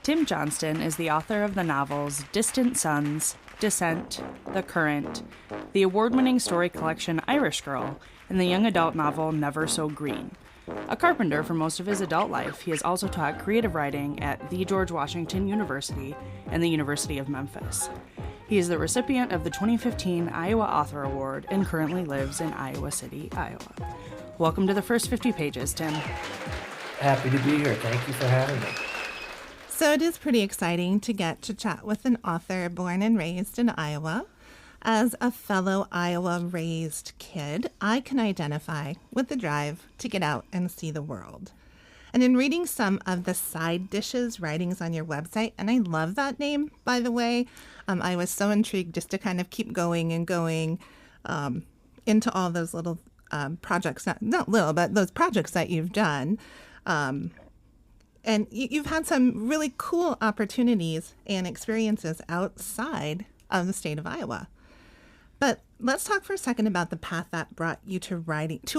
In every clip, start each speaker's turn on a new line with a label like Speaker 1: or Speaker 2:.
Speaker 1: Tim Johnston is the author of the novels Distant Suns, Descent, The Current, the award-winning story collection Irish Girl, and the young adult novel Never So Green. A carpenter for most of his adult life, he has also taught creative writing at the George Washington University and the University of Memphis. He is the recipient of the 2015 Iowa Author Award and currently lives in Iowa City, Iowa. Welcome to the first 50 pages, Tim.
Speaker 2: Happy to be here. Thank you for having me.
Speaker 3: So it is pretty exciting to get to chat with an author born and raised in Iowa. As a fellow Iowa-raised kid, I can identify with the drive to get out and see the world. And in reading some of the side dishes writings on your website, and I love that name, by the way, I was so intrigued just to kind of keep going and going into all those little projects, not little, but those projects that you've done. And you've had some really cool opportunities and experiences outside of the state of Iowa. But let's talk for a second about the path that brought you to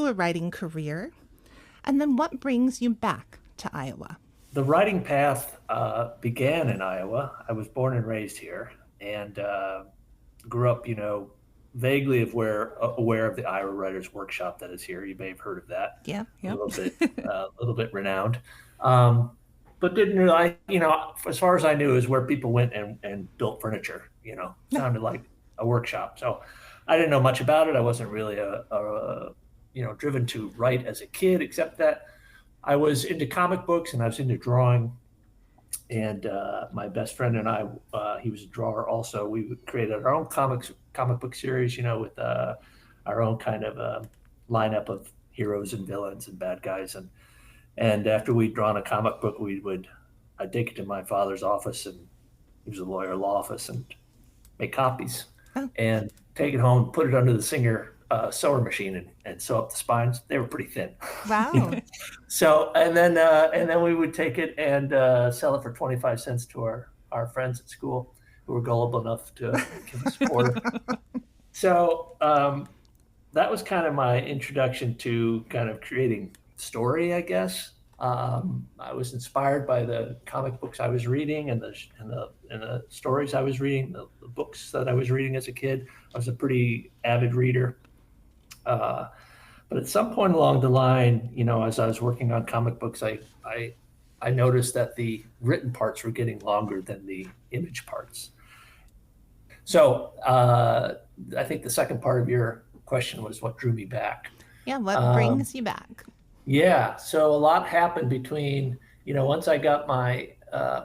Speaker 3: a writing career, and then what brings you back to Iowa.
Speaker 2: The writing path began in Iowa. I was born and raised here, and grew up, vaguely aware of the Iowa Writers Workshop that is here. You may have heard of that.
Speaker 3: Yeah,
Speaker 2: a little bit renowned. But didn't really, as far as I knew, is where people went and built furniture. Sounded like a workshop. So I didn't know much about it. I wasn't really driven to write as a kid, except that I was into comic books and I was into drawing. And my best friend and I, he was a drawer also. We created our own comic book series, with our own kind of lineup of heroes and villains and bad guys. And after we'd drawn a comic book, I'd take it to my father's office, and he was a lawyer, law office, and make copies and take it home, put it under the Singer sewing machine and sew up the spines. They were pretty thin.
Speaker 3: Wow.
Speaker 2: So, and then we would take it and sell it for 25 cents to our friends at school who were gullible enough to give us a quarter. So that was kind of my introduction to kind of creating story, I guess. I was inspired by the comic books I was reading and the stories I was reading, the books that I was reading as a kid. I was a pretty avid reader. But at some point along the line, as I was working on comic books, I noticed that the written parts were getting longer than the image parts. So I think the second part of your question was what drew me back.
Speaker 3: Yeah, what brings you back?
Speaker 2: Yeah, so a lot happened between, once I got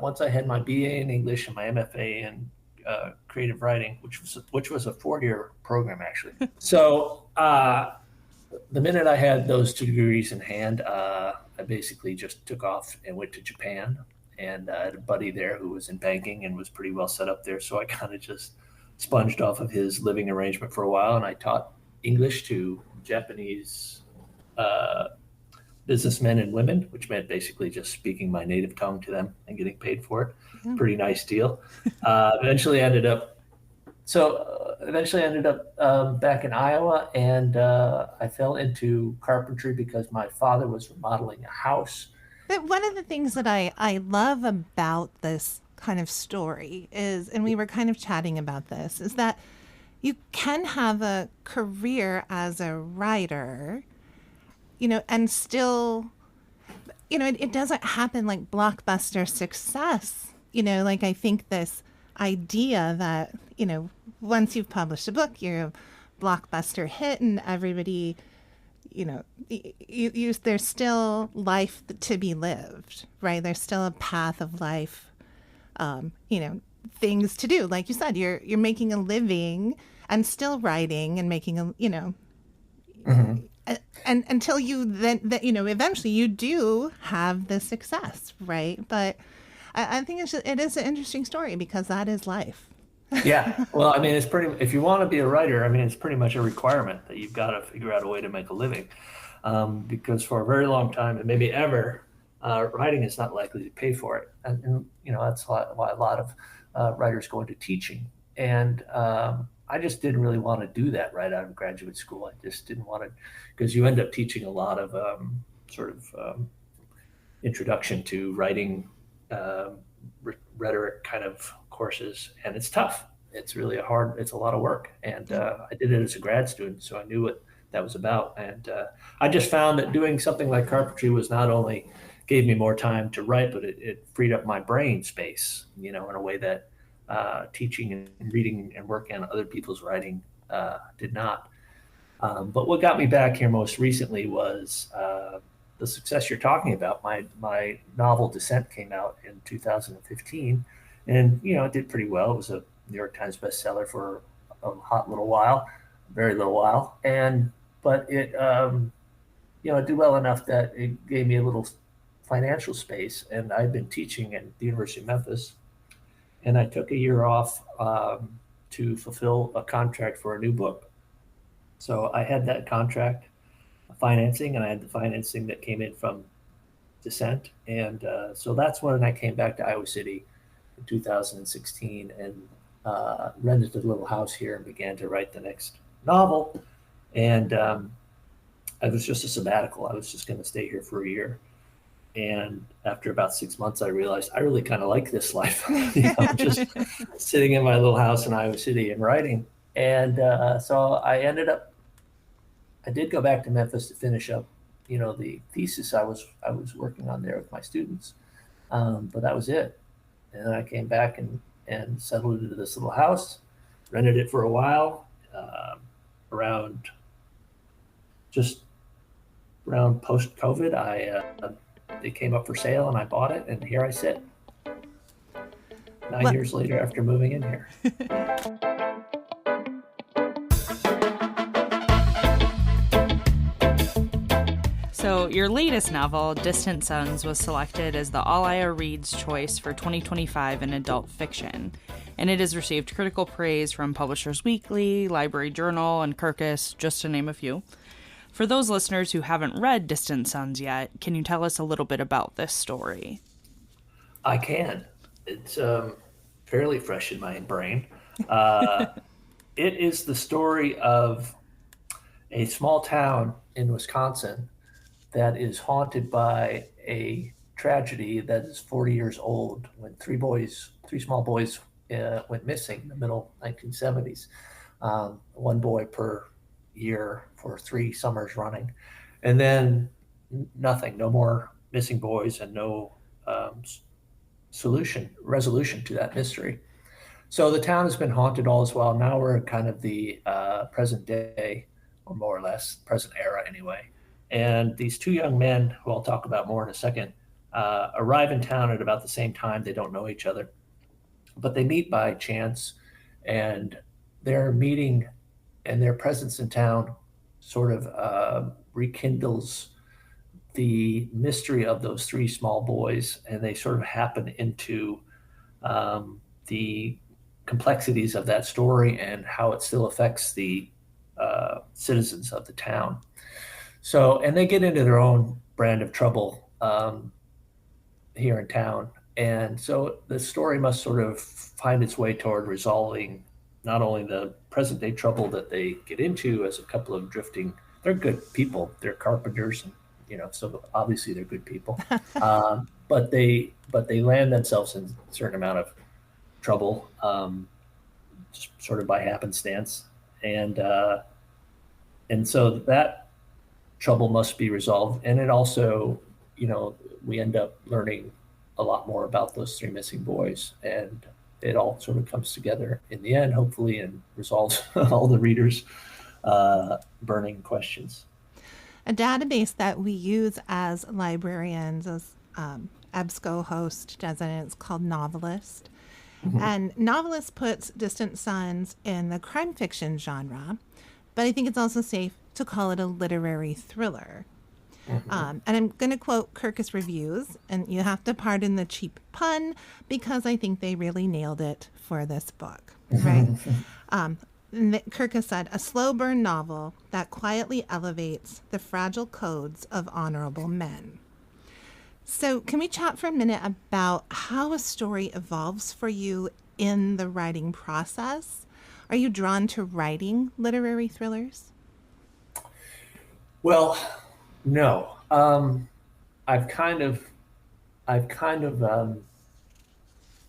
Speaker 2: once I had my BA in English and my MFA in creative writing, which was a 4-year program actually. So the minute I had those 2 degrees in hand, I basically just took off and went to Japan, and I had a buddy there who was in banking and was pretty well set up there. So I kind of just sponged off of his living arrangement for a while, and I taught English to Japanese businessmen and women, which meant basically just speaking my native tongue to them and getting paid for it. Yeah. Pretty nice deal. Eventually ended up back in Iowa, and I fell into carpentry because my father was remodeling a house.
Speaker 3: But one of the things that I love about this kind of story is, and we were kind of chatting about this, is that you can have a career as a writer, and still, it doesn't happen like blockbuster success. I think this idea that, once you've published a book, you're a blockbuster hit and everybody, there's still life to be lived, right? There's still a path of life, things to do. Like you said, you're making a living and still writing and making
Speaker 2: Mm-hmm.
Speaker 3: And until you then, eventually you do have the success, right? But I think it is an interesting story because that is life.
Speaker 2: Yeah. Well, if you want to be a writer, it's pretty much a requirement that you've got to figure out a way to make a living. Because for a very long time, and maybe ever, writing is not likely to pay for it. And that's why a lot of writers go into teaching. And I just didn't really want to do that right out of graduate school. I just didn't want to, because you end up teaching a lot of introduction to writing rhetoric kind of courses, and it's tough. It's really it's a lot of work. And I did it as a grad student, so I knew what that was about. And I just found that doing something like carpentry was not only gave me more time to write, but it freed up my brain space, in a way that teaching and reading and working on other people's writing did not. But what got me back here most recently was the success you're talking about. My novel Descent came out in 2015, and it did pretty well. It was a New York Times bestseller for a hot little while, very little while, but it it did well enough that it gave me a little financial space. And I've been teaching at the University of Memphis, and I took a year off to fulfill a contract for a new book. So I had that contract financing, and I had the financing that came in from Descent. And so that's when I came back to Iowa City in 2016 and rented a little house here and began to write the next novel. And it was just a sabbatical. I was just going to stay here for a year. And after about 6 months, I realized I really kind of like this life, just sitting in my little house in Iowa City and writing. And so I did go back to Memphis to finish up, the thesis I was working on there with my students. But that was it. And then I came back and settled into this little house, rented it for a while, around post-COVID. It came up for sale and I bought it, and here I sit 9 years later after moving in here.
Speaker 1: So your latest novel, Distant Sons, was selected as the All Iowa Reads Choice for 2025 in adult fiction, and it has received critical praise from Publishers Weekly, Library Journal, and Kirkus, just to name a few. For those listeners who haven't read Distant Sons yet, can you tell us a little bit about this story?
Speaker 2: I can. It's fairly fresh in my brain. It is the story of a small town in Wisconsin that is haunted by a tragedy that is 40 years old, when three small boys went missing in the middle 1970s. One boy per year for 3 summers running. And then nothing, no more missing boys, and no resolution to that mystery. So the town has been haunted all this while. Now we're in kind of the present day, or more or less present era anyway. And these 2 young men, who I'll talk about more in a second, arrive in town at about the same time. They don't know each other, but they meet by chance, and their meeting and their presence in town sort of rekindles the mystery of those 3 small boys, and they sort of happen into the complexities of that story and how it still affects the citizens of the town. So, and they get into their own brand of trouble here in town. And so the story must sort of find its way toward resolving not only the present day trouble that they get into as a couple of they're good people, they're carpenters, and, so obviously they're good people. But they land themselves in a certain amount of trouble, just sort of by happenstance. And so that trouble must be resolved. And it also, we end up learning a lot more about those 3 missing boys, and it all sort of comes together in the end, hopefully, and resolves all the readers' burning questions.
Speaker 3: A database that we use as librarians, as EBSCO host designates, called Novelist. Mm-hmm. And Novelist puts Distant Sons in the crime fiction genre, but I think it's also safe to call it a literary thriller. Mm-hmm. And I'm going to quote Kirkus reviews, and you have to pardon the cheap pun, because I think they really nailed it for this book, right? Kirkus said, a slow burn novel that quietly elevates the fragile codes of honorable men. So can we chat for a minute about how a story evolves for you in the writing process? Are you drawn to writing literary thrillers?
Speaker 2: Well, no. I've kind of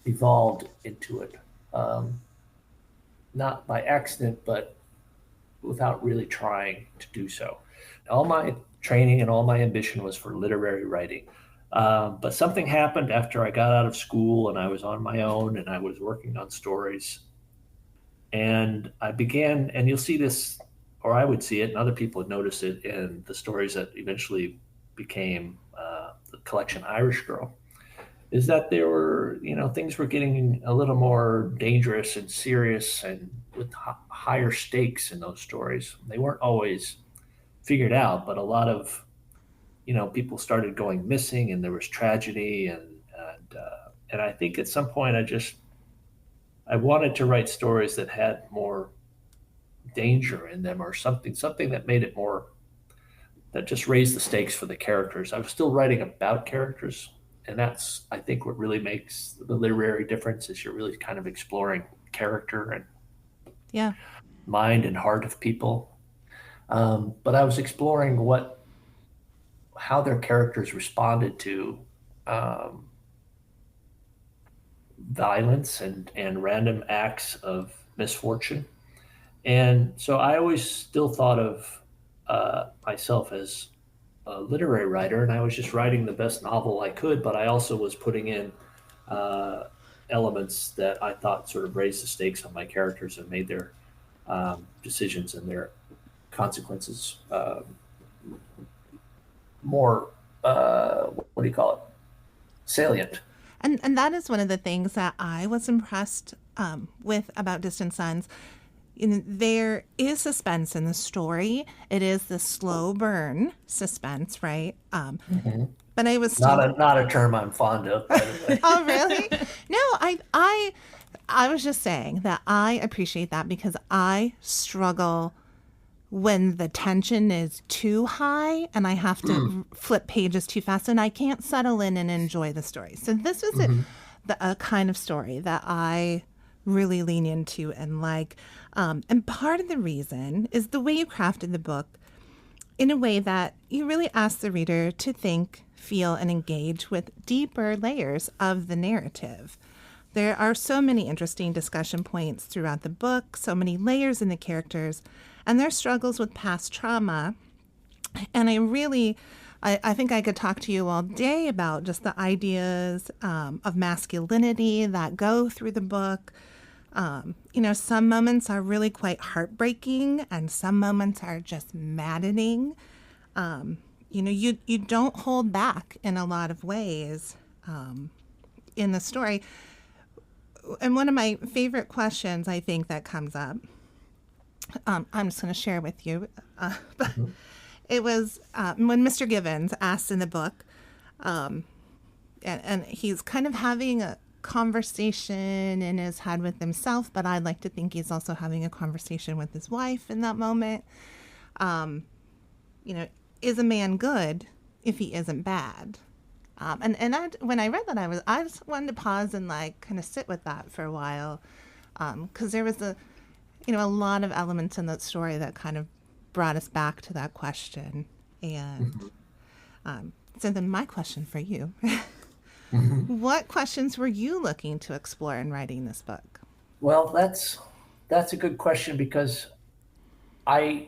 Speaker 2: evolved into it, um, not by accident, but without really trying to do so. All my training and all my ambition was for literary writing. But something happened after I got out of school and I was on my own and I was working on stories. And I began, and you'll see this, or I would see it, and other people would notice it in the stories that eventually became the collection Irish Girl, is that there were, things were getting a little more dangerous and serious and with higher stakes in those stories. They weren't always figured out, but a lot of, people started going missing and there was tragedy. And I think at some point I wanted to write stories that had more danger in them or something that made it more, that just raised the stakes for the characters. I was still writing about characters, and that's, I think, what really makes the literary difference is you're really kind of exploring character and
Speaker 3: Yeah.
Speaker 2: mind and heart of people. But I was exploring how their characters responded to um, violence and random acts of misfortune. And so I always still thought of myself as a literary writer, and I was just writing the best novel I could, but I also was putting in uh, elements that I thought sort of raised the stakes on my characters and made their decisions and their consequences more, what do you call it, salient.
Speaker 3: And that is one of the things that I was impressed with about Distant Sons. There is suspense in the story. It is the slow burn suspense, right? But I was still...
Speaker 2: Not a term I'm fond of, by the way.
Speaker 3: Oh, really? No, I was just saying that I appreciate that because I struggle when the tension is too high and I have to flip pages too fast and I can't settle in and enjoy the story. So this was a kind of story that I really lean into and like. And part of the reason is the way you crafted the book in a way that you really ask the reader to think, feel, and engage with deeper layers of the narrative. There are so many interesting discussion points throughout the book, so many layers in the characters, and their struggles with past trauma. And I think I could talk to you all day about just the ideas of masculinity that go through the book. Some moments are really quite heartbreaking and some moments are just maddening. You don't hold back in a lot of ways in the story. And one of my favorite questions I think that comes up, I'm just going to share with you. But it was when Mr. Givens asked in the book, and he's kind of having a conversation in his head with himself, but I'd like to think he's also having a conversation with his wife in that moment. Is a man good if he isn't bad? When I read that, I just wanted to pause and like kind of sit with that for a while, because there was a lot of elements in that story that kind of brought us back to that question. And so then my question for you, what questions were you looking to explore in writing this book?
Speaker 2: Well, that's a good question because I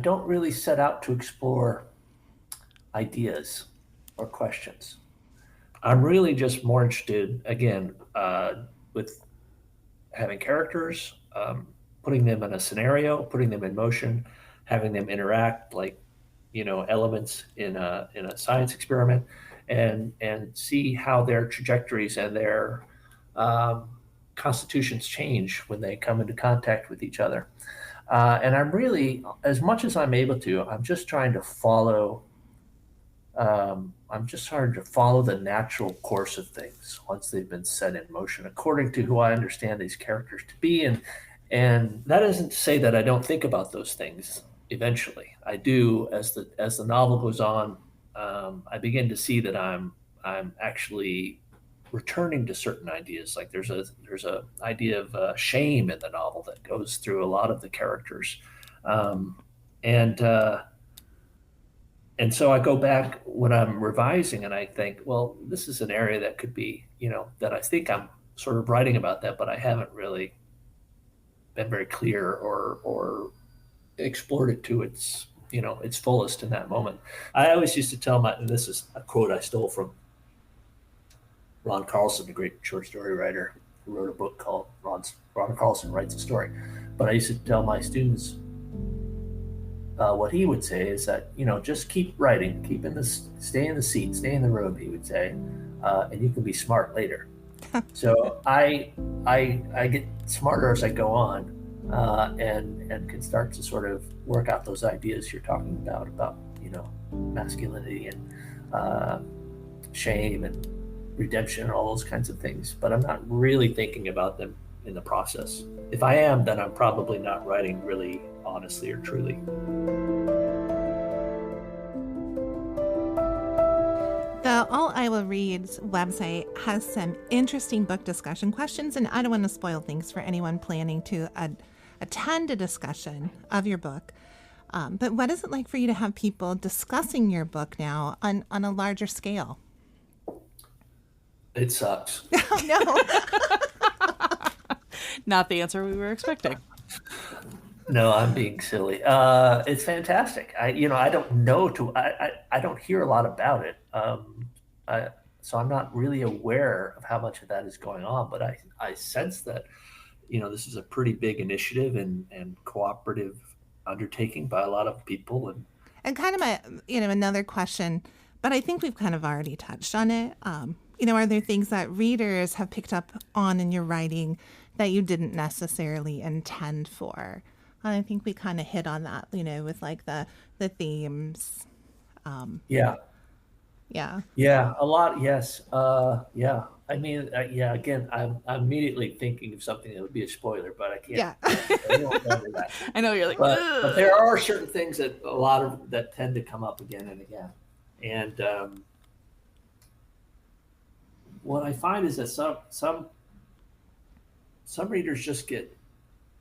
Speaker 2: don't really set out to explore ideas or questions. I'm really just more interested, again, with having characters, putting them in a scenario, putting them in motion, having them interact like, elements in a science experiment, and see how their trajectories and their constitutions change when they come into contact with each other. And I'm really, as much as I'm able to, I'm just trying to follow. I'm just trying to follow the natural course of things once they've been set in motion, according to who I understand these characters to be. And that isn't to say that I don't think about those things. Eventually, I do. As the novel goes on, I begin to see that I'm actually returning to certain ideas. Like there's a idea of shame in the novel that goes through a lot of the characters, and so I go back when I'm revising and I think, well, this is an area that could be, that I think sort of writing about that, but I haven't really been very clear or explored it to its its fullest in that moment. I always used to tell and this is a quote I stole from Ron Carlson, the great short story writer who wrote a book called Ron Carlson Writes a Story. But I used to tell my students what he would say is that just keep writing, stay in the seat, stay in the room. He would say, and you can be smart later. So I get smarter as I go on, and can start to sort of work out those ideas you're talking about masculinity and shame and redemption and all those kinds of things. But I'm not really thinking about them in the process. If I am, then I'm probably not writing really honestly or truly.
Speaker 3: The All Iowa Reads website has some interesting book discussion questions, and I don't want to spoil things for anyone planning to attend a discussion of your book. But what is it like for you to have people discussing your book now on a larger scale?
Speaker 2: It sucks.
Speaker 3: Oh, no.
Speaker 1: Not the answer we were expecting.
Speaker 2: No, I'm being silly. It's fantastic. I don't know I don't hear a lot about it. So I'm not really aware of how much of that is going on, but I sense that, this is a pretty big initiative and cooperative undertaking by a lot of people.
Speaker 3: And kind of another question, but I think we've kind of already touched on it. Are there things that readers have picked up on in your writing that you didn't necessarily intend for? I think we kind of hit on that, with like the themes.
Speaker 2: Yeah, a lot. Yes. Yeah. I mean, again, I'm immediately thinking of something that would be a spoiler, but I can't.
Speaker 3: Yeah.
Speaker 2: I won't go into that.
Speaker 1: I know you're like,
Speaker 2: but there are certain things that tend to come up again and again. And what I find is that some readers just get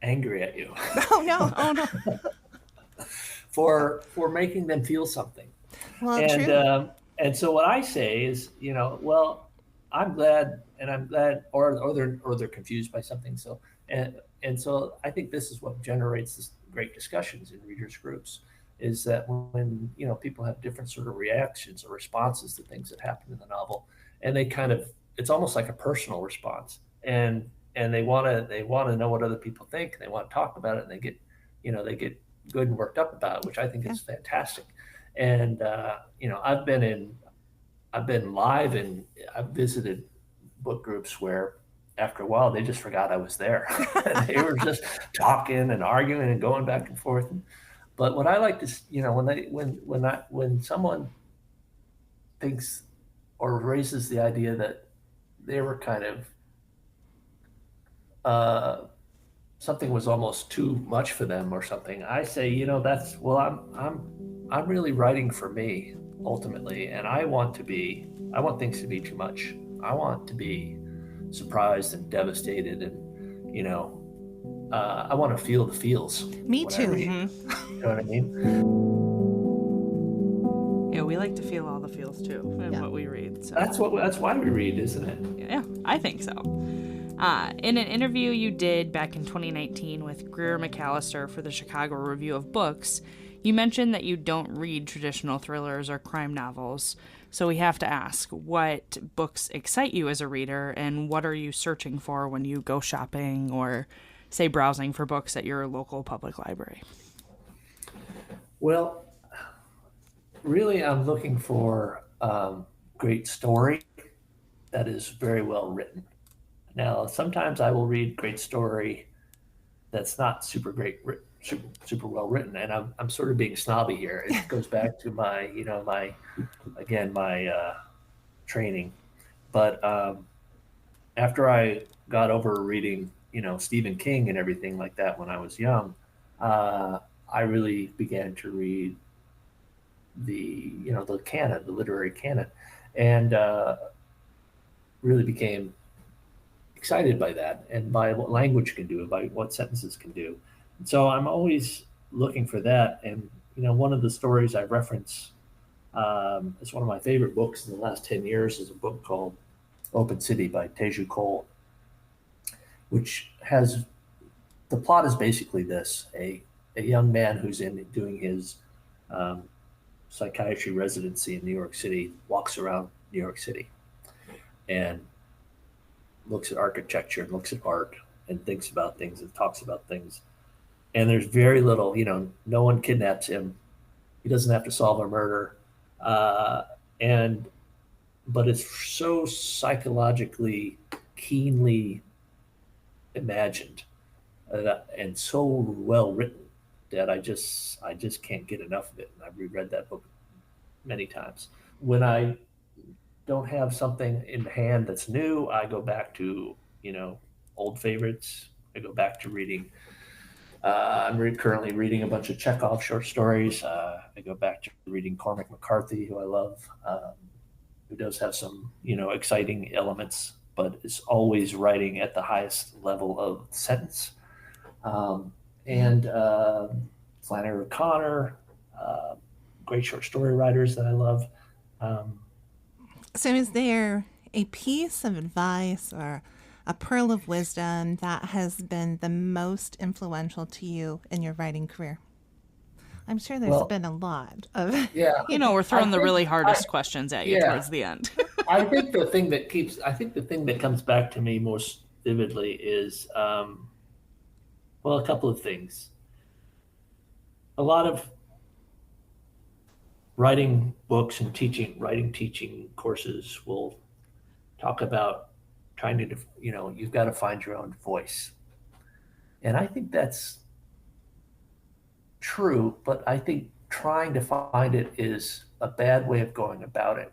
Speaker 2: angry at you.
Speaker 3: Oh no!
Speaker 2: for making them feel something.
Speaker 3: Well, true.
Speaker 2: And so what I say is, well, I'm glad, or they're confused by something. So and so I think this is what generates this great discussions in readers groups, is that when people have different sort of reactions or responses to things that happen in the novel, and it's almost like a personal response, and they want to know what other people think, and they want to talk about it, and they get good and worked up about it, which I think is fantastic. And I've been live, and I've visited book groups where after a while they just forgot I was there. They were just talking and arguing and going back and forth. But what I like to, when someone thinks or raises the idea that they were kind of something was almost too much for them or something, I say, I'm really writing for me ultimately, and I want things to be too much. I want to be surprised and devastated, and I want to feel the feels.
Speaker 3: Me too.
Speaker 1: Mm-hmm.
Speaker 2: You know what I mean?
Speaker 1: Yeah, we like to feel all the feels too in what we read. So
Speaker 2: that's why we read, isn't it?
Speaker 1: Yeah, I think so. In an interview you did back in 2019 with Greer McAllister for the Chicago Review of Books, you mentioned that you don't read traditional thrillers or crime novels. So we have to ask, what books excite you as a reader, and what are you searching for when you go shopping or, say, browsing for books at your local public library?
Speaker 2: Well, really, I'm looking for great story that is very well written. Now, sometimes I will read great story that's not super well written, and I'm sort of being snobby here. It goes back to my training. But after I got over reading Stephen King and everything like that when I was young, I really began to read the canon, the literary canon, and really became excited by that and by what language can do and by what sentences can do. And so I'm always looking for that. And one of the stories I reference is one of my favorite books in the last 10 years is a book called Open City by Teju Cole. which has, the plot is basically this: a young man who's doing his psychiatry residency in New York City walks around New York City and looks at architecture and looks at art and thinks about things and talks about things. And there's very little, no one kidnaps him. He doesn't have to solve a murder. But it's so psychologically keenly imagined and so well written that I just can't get enough of it. And I've reread that book many times. When I don't have something in hand that's new, I go back to, old favorites. I go back to reading. I'm currently reading a bunch of Chekhov short stories. I go back to reading Cormac McCarthy, who I love, who does have some, exciting elements, but is always writing at the highest level of sentence. And Flannery O'Connor, great short story writers that I love.
Speaker 3: So is there a piece of advice or a pearl of wisdom that has been the most influential to you in your writing career? I'm sure there's been a lot of...
Speaker 2: Yeah.
Speaker 1: We're throwing the really hardest questions at you towards the end.
Speaker 2: I think the thing that comes back to me most vividly is, a couple of things. A lot of writing books and teaching courses will talk about trying to, you've got to find your own voice. And I think that's true, but I think trying to find it is a bad way of going about it.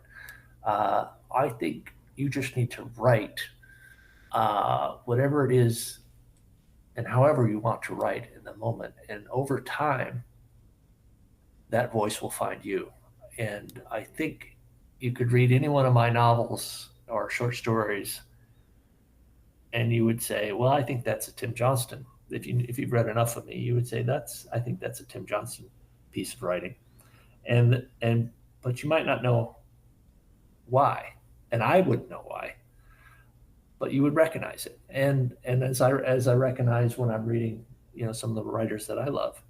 Speaker 2: I think you just need to write whatever it is and however you want to write in the moment. And over time, that voice will find you. And I think you could read any one of my novels or short stories and you would say, well, I think that's a Tim Johnston. If you've read enough of me, you would say I think that's a Tim Johnston piece of writing. But you might not know why. And I wouldn't know why. But you would recognize it. And as I recognize when I'm reading, some of the writers that I love.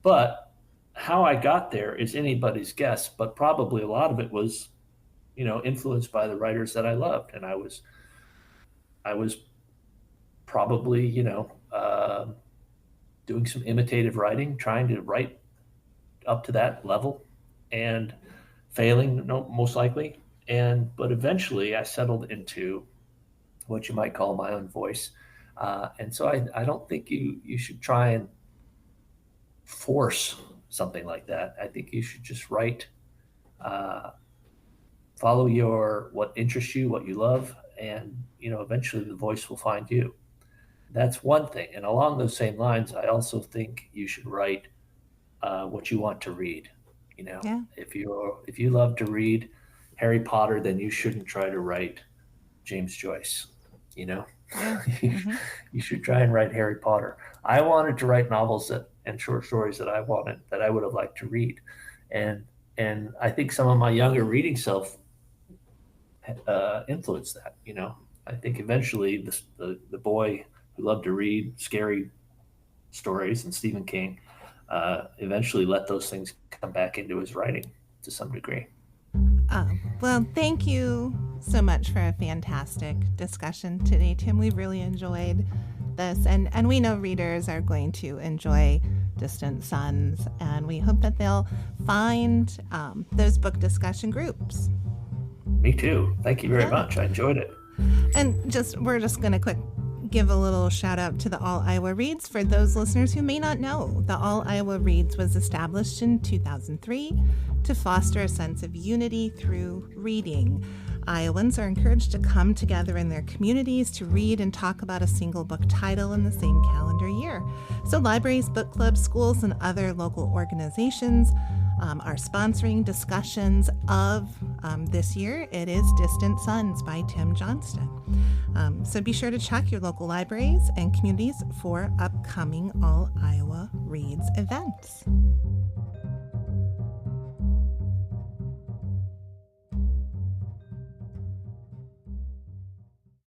Speaker 2: But how I got there is anybody's guess, but probably a lot of it was, influenced by the writers that I loved. And I was probably, doing some imitative writing, trying to write up to that level and failing, most likely. But eventually I settled into what you might call my own voice. And so I don't think you should try and force something like that. I think you should just write, follow what interests you, what you love, and eventually the voice will find you. That's one thing. And along those same lines, I also think you should write what you want to read.
Speaker 3: Yeah.
Speaker 2: If you love to read Harry Potter, then you shouldn't try to write James Joyce.
Speaker 3: Yeah.
Speaker 2: You should try and write Harry Potter. I wanted to write novels and short stories that I would have liked to read, and I think some of my younger reading self influenced that. I think eventually the boy who loved to read scary stories and Stephen King eventually let those things come back into his writing to some degree.
Speaker 3: Well, thank you so much for a fantastic discussion today, Tim. We really enjoyed this, and we know readers are going to enjoy Distant Sons, and we hope that they'll find those book discussion groups.
Speaker 2: Me too. Thank you very much. I enjoyed it.
Speaker 3: And we're just going to give a little shout out to the All Iowa Reads. For those listeners who may not know, the All Iowa Reads was established in 2003 to foster a sense of unity through reading. Iowans are encouraged to come together in their communities to read and talk about a single book title in the same calendar year. So libraries, book clubs, schools, and other local organizations are sponsoring discussions of this year. It is Distant Sons by Tim Johnston. So be sure to check your local libraries and communities for upcoming All Iowa Reads events.